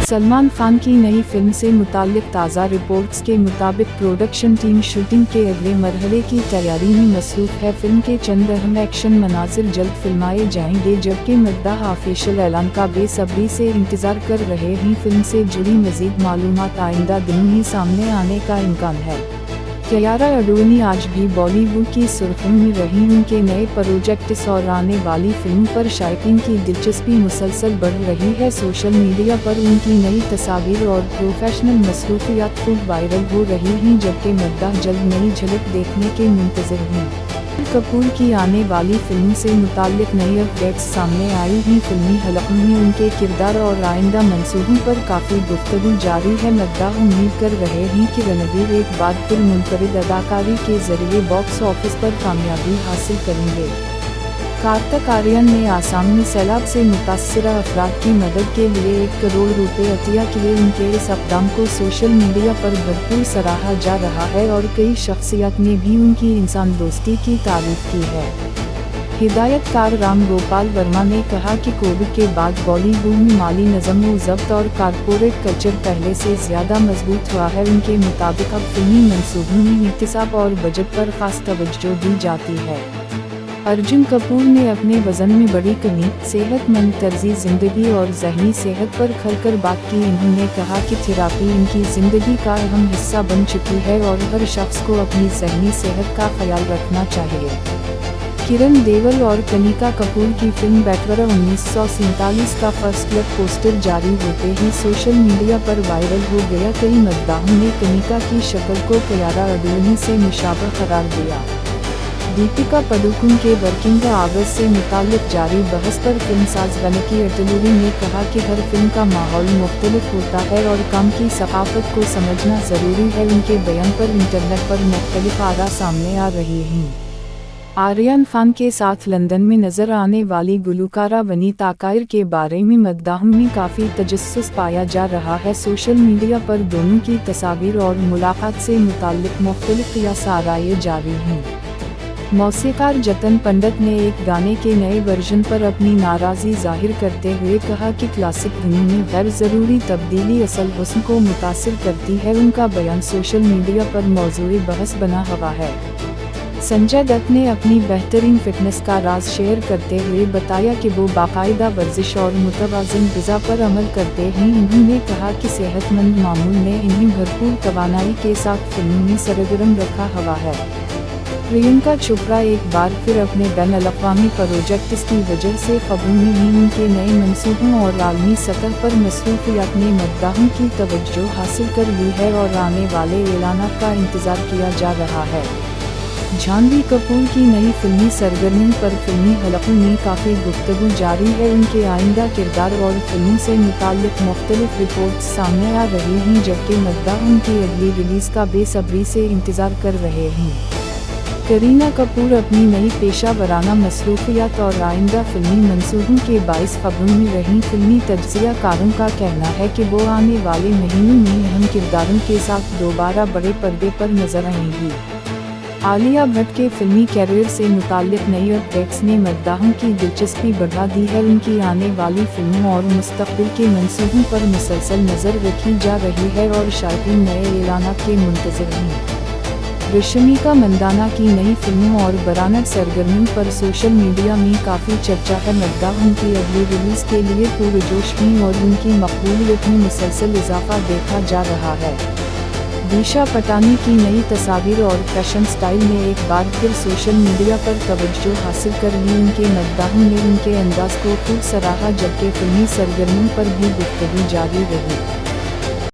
सलमान खान की नई फिल्म से मुताल्लिक ताज़ा रिपोर्ट्स के मुताबिक प्रोडक्शन टीम शूटिंग के अगले मरहले की तैयारी में मसरूफ है। फिल्म के चंद अहम एक्शन मनाज़िर जल्द फिल्माए जाएंगे, जबकि मद्दाह ऑफिशियल ऐलान का बेसब्री से इंतज़ार कर रहे हैं। फिल्म से जुड़ी मज़ीद मालूमात आइंदा दिनों ही सामने आने का इम्कान है। कियारा अडवाणी आज भी बॉलीवुड की सुर्खियों में रही। उनके नए प्रोजेक्ट्स और आने वाली फिल्म पर शायकीन की दिलचस्पी मुसलसल बढ़ रही है। सोशल मीडिया पर उनकी नई तस्वीर और प्रोफेशनल मसरूफियात खूब वायरल हो रही हैं, जबकि मद्दाह जल्द नई झलक देखने के मुंतज़िर हैं। कपूर की आने वाली फिल्म से मुताल्लिक नई अपडेट्स सामने आई हैं। फिल्मी हलकों में उनके किरदार और आइंदा मंसूबों पर काफ़ी गुफ्तगू जारी है। मद्दाह उम्मीद कर रहे हैं कि रणबीर एक बार फिर मुनफरिद अदाकारी के जरिए बॉक्स ऑफिस पर कामयाबी हासिल करेंगे। कार्तिक आर्यन ने आसाम में सैलाब से मुतासरा अफराद की मदद के लिए 1 करोड़ रुपए अतिया किए। उनके इस इक़दाम को सोशल मीडिया पर भरपूर सराहा जा रहा है और कई शख्सियत ने भी उनकी इंसान दोस्ती की तारीफ की है। हिदायतकार राम गोपाल वर्मा ने कहा कि कोविड के बाद बॉलीवुड में माली नज़म-ओ-ज़ब्त और कारपोरेट कल्चर पहले से ज़्यादा मजबूत हुआ है। उनके मुताबिक अब फिल्मी मंसूबों में एहतिसाब और बजट पर ख़ास तवज्जो दी जाती है। अर्जुन कपूर ने अपने वज़न में बड़ी कमी, सेहतमंद तर्ज़ी ज़िंदगी और ज़हनी सेहत पर खुलकर बात की। उन्होंने कहा कि थेरापी उनकी ज़िंदगी का अहम हिस्सा बन चुकी है और हर शख्स को अपनी ज़हनी सेहत का ख्याल रखना चाहिए। किरण देवल और कनिका कपूर की फिल्म बैटरा 1947 का फर्स्ट लुक पोस्टर जारी होते ही सोशल मीडिया पर वायरल हो गया। कई मद्दाहों ने कनिका की शक्ल को कियारा अडवाणी से मुशाबह करार दिया। दीपिका पादुकोण के वर्किंग आवर्स से मुताल्लिक जारी बहस पर फिल्मसाज वनिकी अटलूरी ने कहा कि हर फिल्म का माहौल मुख्तलिफ होता है और काम की सकाफत को समझना ज़रूरी है। उनके बयान पर इंटरनेट पर मुख्तलिफ आरा सामने आ रही हैं। आर्यन खान के साथ लंदन में नजर आने वाली गुलकारा वनीता कायर के बारे में मद्दाहों में काफ़ी तजस्सुस पाया जा रहा है। सोशल मीडिया पर दोनों की तस्वीर और मुलाकात से मुताल्लिक मुख्तलिफ क़ियास आराए जारी हैं। मौसीकार जतन पंडित ने एक गाने के नए वर्जन पर अपनी नाराज़गी जाहिर करते हुए कहा कि क्लासिक धुनों में गैर ज़रूरी तब्दीली असल हुस्न को मुतासिर करती है। उनका बयान सोशल मीडिया पर मौजूद बहस बना हुआ है। संजय दत्त ने अपनी बेहतरीन फिटनेस का राज शेयर करते हुए बताया कि वो बाकायदा वर्जिश और मुतवाज़िन ग़िज़ा पर अमल करते हैं। उन्होंने कहा कि सेहतमंद मामूल ने इन्हें भरपूर तवानाई के साथ फिल्मों में सरगर्म रखा हुआ है। प्रियंका चोपड़ा एक बार फिर अपने बैन-अल-अक़वामी प्रोजेक्ट्स की वजह से खबरों में ही उनके नए मंसूबों और आलमी सतह पर मसरूफियत ने मद्दाहों की तवज्जो हासिल कर ली है और आने वाले ऐलानात का इंतज़ार किया जा रहा है। जानवी कपूर की नई फिल्मी सरगर्मी पर फिल्मी हलकों में काफ़ी गुफ्तगू जारी है। उनके आइंदा किरदार और फिल्मों से मुताल्लिक मुख्तलिफ रिपोर्ट्स सामने आ रही हैं, जबकि मद्दाह उनकी अगली रिलीज़ का बेसब्री से इंतज़ार कर रहे हैं। करीना कपूर अपनी नई पेशा वराना मसरूफियत और आइंदा फिल्मी मंसूबों के बाइस खबरों में रहीं। फिल्मी तज्ज़िया कारों का कहना है कि वो आने वाले महीनों में अहम किरदारों के साथ दोबारा बड़े पर्दे पर नजर आएंगी। आलिया भट्ट के फिल्मी कैरियर से मुताल्लिक नई अपडेट्स ने मद्दाहों की दिलचस्पी बढ़ा दी है। उनकी आने वाली फिल्मों और मुस्तक़बिल के मंसूबों पर मुसलसल नज़र रखी जा रही है और शायकीन नए ऐलानात के मुंतज़िर हैं। रश्मिका मंदाना की नई फिल्मों और बरामद सरगर्मियों पर सोशल मीडिया में काफ़ी चर्चा है। मद्दाह उनकी अगली रिलीज़ के लिए पुरजोश हैं और उनकी मकबूलियत में मुसलसल इजाफा देखा जा रहा है। दिशा पटानी की नई तस्वीर और फैशन स्टाइल ने एक बार फिर सोशल मीडिया पर तवज्जो हासिल कर ली। उनके मद्दाहों ने उनके अंदाज को खूब सराहा, जबकि फिल्मी सरगर्मियों पर भी गुफ्तगू जारी रही।